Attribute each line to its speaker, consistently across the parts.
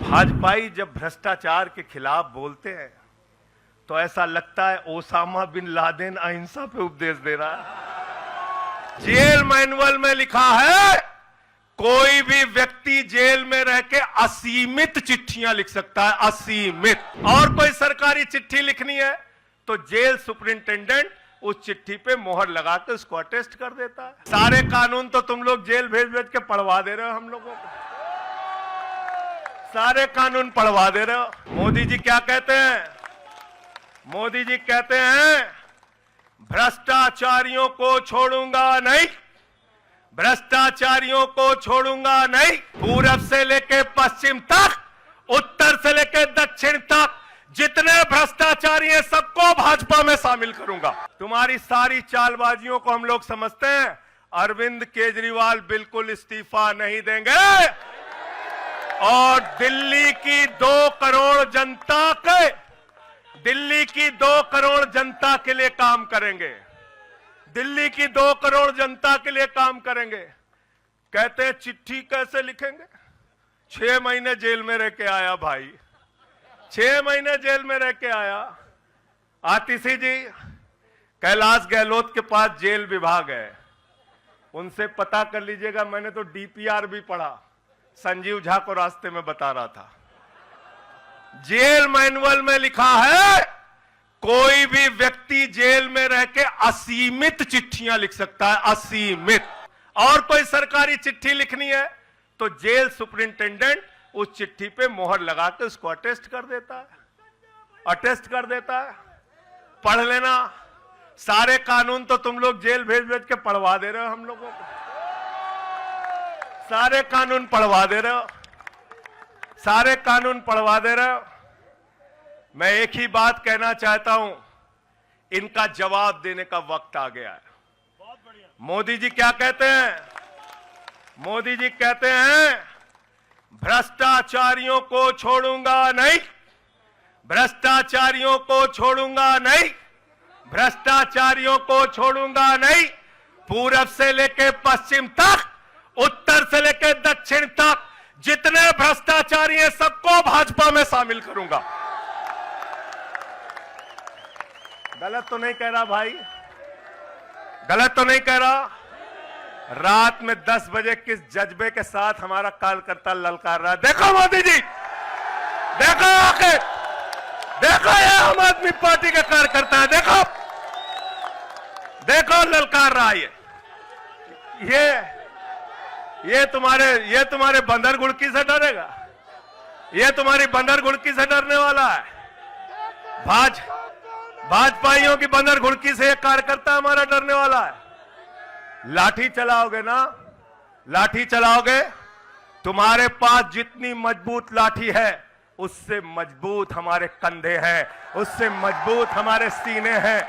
Speaker 1: भाजपाई जब भ्रष्टाचार के खिलाफ बोलते हैं तो ऐसा लगता है ओसामा बिन लादेन अहिंसा पे उपदेश दे रहा है। जेल मैनुअल में लिखा है कोई भी व्यक्ति जेल में रह के असीमित चिट्ठियां लिख सकता है, असीमित। और कोई सरकारी चिट्ठी लिखनी है तो जेल सुपरिंटेंडेंट उस चिट्ठी पे मोहर लगा के उसको अटेस्ट कर देता है। सारे कानून तो तुम लोग जेल भेज भेज के पढ़वा दे रहे हो हम लोगों को, सारे कानून पढ़वा दे रहे हो। मोदी जी क्या कहते हैं? मोदी जी कहते हैं भ्रष्टाचारियों को छोड़ूंगा नहीं, भ्रष्टाचारियों को छोड़ूंगा नहीं। पूरब से लेके पश्चिम तक, उत्तर से लेके दक्षिण तक जितने भ्रष्टाचारी हैं सबको भाजपा में शामिल करूंगा। तुम्हारी सारी चालबाजियों को हम लोग समझते हैं। अरविंद केजरीवाल बिल्कुल इस्तीफा नहीं देंगे और दिल्ली की 2 करोड़ जनता के, दिल्ली की 2 करोड़ जनता के लिए काम करेंगे, दिल्ली की 2 करोड़ जनता के लिए काम करेंगे। कहते हैं चिट्ठी कैसे लिखेंगे? 6 महीने जेल में रह के आया भाई, 6 महीने जेल में रह के आया। आतिशी जी कैलाश गहलोत के पास जेल विभाग है, उनसे पता कर लीजिएगा। मैंने तो डीपीआर भी पढ़ा, संजीव झा को रास्ते में बता रहा था। जेल मैनुअल में लिखा है कोई भी व्यक्ति जेल में रह के असीमित चिट्ठियां लिख सकता है, असीमित। और कोई सरकारी चिट्ठी लिखनी है तो जेल सुपरिंटेंडेंट उस चिट्ठी पे मोहर लगा के उसको अटेस्ट कर देता है, अटेस्ट कर देता है। पढ़ लेना, सारे कानून तो तुम लोग जेल भेज भेज के पढ़वा दे रहे हो हम लोगों को, सारे कानून पढ़वा दे रहे हो, सारे कानून पढ़वा दे रहे हो। मैं एक ही बात कहना चाहता हूं, इनका जवाब देने का वक्त आ गया है। मोदी जी क्या कहते हैं? मोदी जी कहते हैं भ्रष्टाचारियों को छोड़ूंगा नहीं, भ्रष्टाचारियों को छोड़ूंगा नहीं, भ्रष्टाचारियों को छोड़ूंगा नहीं। पूरब से लेके पश्चिम तक, उत्तर से लेके दक्षिण तक जितने भ्रष्टाचारी हैं सबको भाजपा में शामिल करूंगा। गलत तो नहीं कह रहा भाई? गलत तो नहीं कह रहा? रात में 10 बजे किस जज्बे के साथ हमारा कार्यकर्ता ललकार रहा है। देखो मोदी जी, देखो आके देखो, ये आम आदमी पार्टी के कार्यकर्ता है, देखो देखो ललकार रहा है। ये तुम्हारे बंदर गुड़की से डरेगा? ये तुम्हारी बंदर गुड़की से डरने वाला है? भाजपाइयों की बंदर गुड़की से एक कार्यकर्ता हमारा डरने वाला है? लाठी चलाओगे ना, लाठी चलाओगे। तुम्हारे पास जितनी मजबूत लाठी है उससे मजबूत हमारे कंधे हैं, उससे मजबूत हमारे सीने हैं,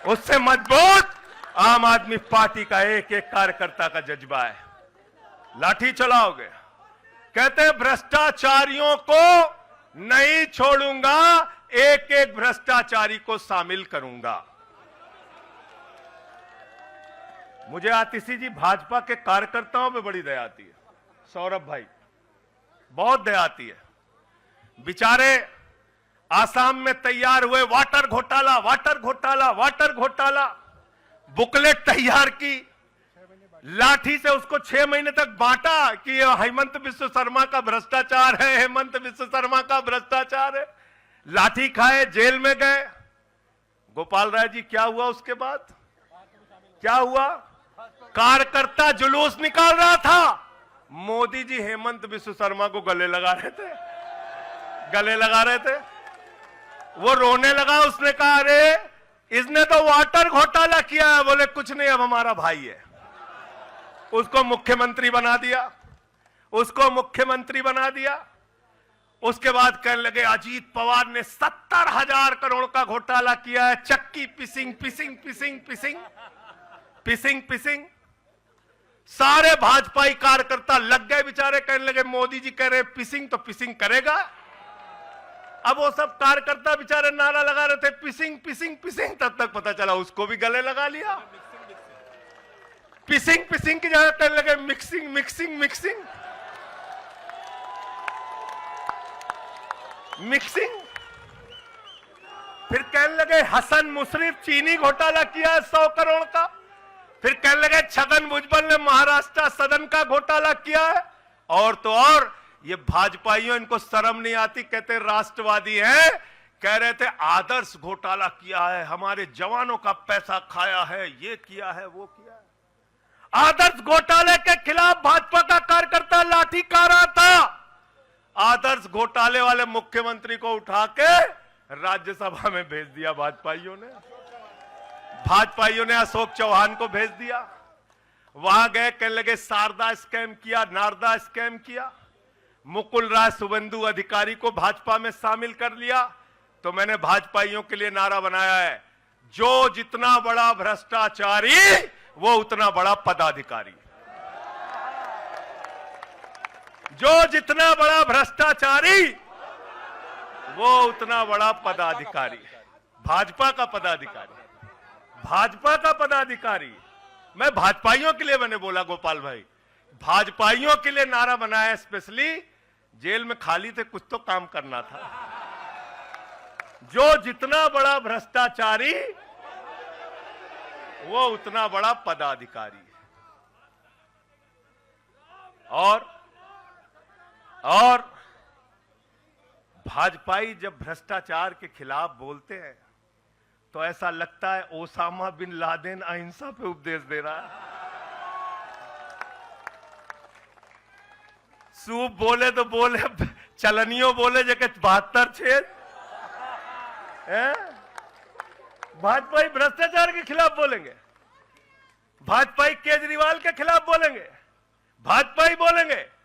Speaker 1: उससे मजबूत आम आदमी पार्टी का एक एक कार्यकर्ता का जज्बा है। लाठी चलाओगे। कहते हैं भ्रष्टाचारियों को नहीं छोड़ूंगा, एक एक भ्रष्टाचारी को शामिल करूंगा। मुझे आतिशी जी भाजपा के कार्यकर्ताओं पे बड़ी दया आती है, सौरभ भाई, बहुत दया आती है। बेचारे आसाम में तैयार हुए, वाटर घोटाला, वाटर घोटाला, वाटर घोटाला, बुकलेट तैयार की, लाठी से उसको 6 महीने तक बांटा कि ये हेमंत बिस्व शर्मा का भ्रष्टाचार है, हेमंत बिस्व शर्मा का भ्रष्टाचार है। लाठी खाए, जेल में गए। गोपाल राय जी क्या हुआ उसके बाद? क्या हुआ? कार्यकर्ता जुलूस निकाल रहा था, मोदी जी हेमंत बिस्व शर्मा को गले लगा रहे थे, गले लगा रहे थे। वो रोने लगा, उसने कहा अरे इसने तो वाटर घोटाला किया है। बोले कुछ नहीं, अब हमारा भाई है। उसको मुख्यमंत्री बना दिया, उसको मुख्यमंत्री बना दिया। उसके बाद कहने लगे अजीत पवार ने 70,000 करोड़ का घोटाला किया है, चक्की पिसिंग पिसिंग पिसिंग पिसिंग पिसिंग पिसिंग। सारे भाजपाई कार्यकर्ता लग गए बेचारे, कहने लगे मोदी जी कह रहे पिसिंग तो पिसिंग करेगा। अब वो सब कार्यकर्ता बेचारे नारा लगा रहे थे पिसिंग पिसिंग पिसिंग, तब तक पता चला उसको भी गले लगा लिया। पिसिंग पिसिंग की जगह कहने लगे मिक्सिंग मिक्सिंग मिक्सिंग। मिक्सिंग। फिर कहने लगे हसन मुशर्रफ चीनी घोटाला किया है 100 करोड़ का। फिर कहने लगे छगन भुजबल ने महाराष्ट्र सदन का घोटाला किया है। और तो और ये भाजपाइयों, इनको शर्म नहीं आती, कहते राष्ट्रवादी हैं, कह रहे थे आदर्श घोटाला किया है, हमारे जवानों का पैसा खाया है, ये किया है, वो किया है। आदर्श घोटाले के खिलाफ भाजपा का कार्यकर्ता लाठी कारा था। आदर्श घोटाले वाले मुख्यमंत्री को उठा के राज्यसभा में भेज दिया भाजपाइयों ने। भाजपाइयों ने अशोक चौहान को भेज दिया। वहां गए, कहने लगे शारदा स्कैम किया, नारदा स्कैम किया। मुकुल राय शुभेंदु अधिकारी को भाजपा में शामिल कर लिया। तो मैंने भाजपाइयों के लिए नारा बनाया है, जो जितना बड़ा भ्रष्टाचारी वो उतना बड़ा पदाधिकारी। जो जितना बड़ा भ्रष्टाचारी वो उतना बड़ा पदाधिकारी। भाजपा का पदाधिकारी, भाजपा का पदाधिकारी। मैं भाजपाइयों के लिए मैंने बोला गोपाल भाई, भाजपाइयों के लिए नारा बनाया स्पेशली। जेल में खाली थे, कुछ तो काम करना था। जो जितना बड़ा भ्रष्टाचारी वो उतना बड़ा पदाधिकारी। और भाजपाई जब भ्रष्टाचार के खिलाफ बोलते हैं तो ऐसा लगता है ओसामा बिन लादेन अहिंसा पे उपदेश दे रहा है। सूप बोले तो बोले, चलनियों बोले जगह 72 छेद। भाजपाई भ्रष्टाचार के खिलाफ बोलेंगे, भाजपाई केजरीवाल के खिलाफ बोलेंगे, भाजपाई बोलेंगे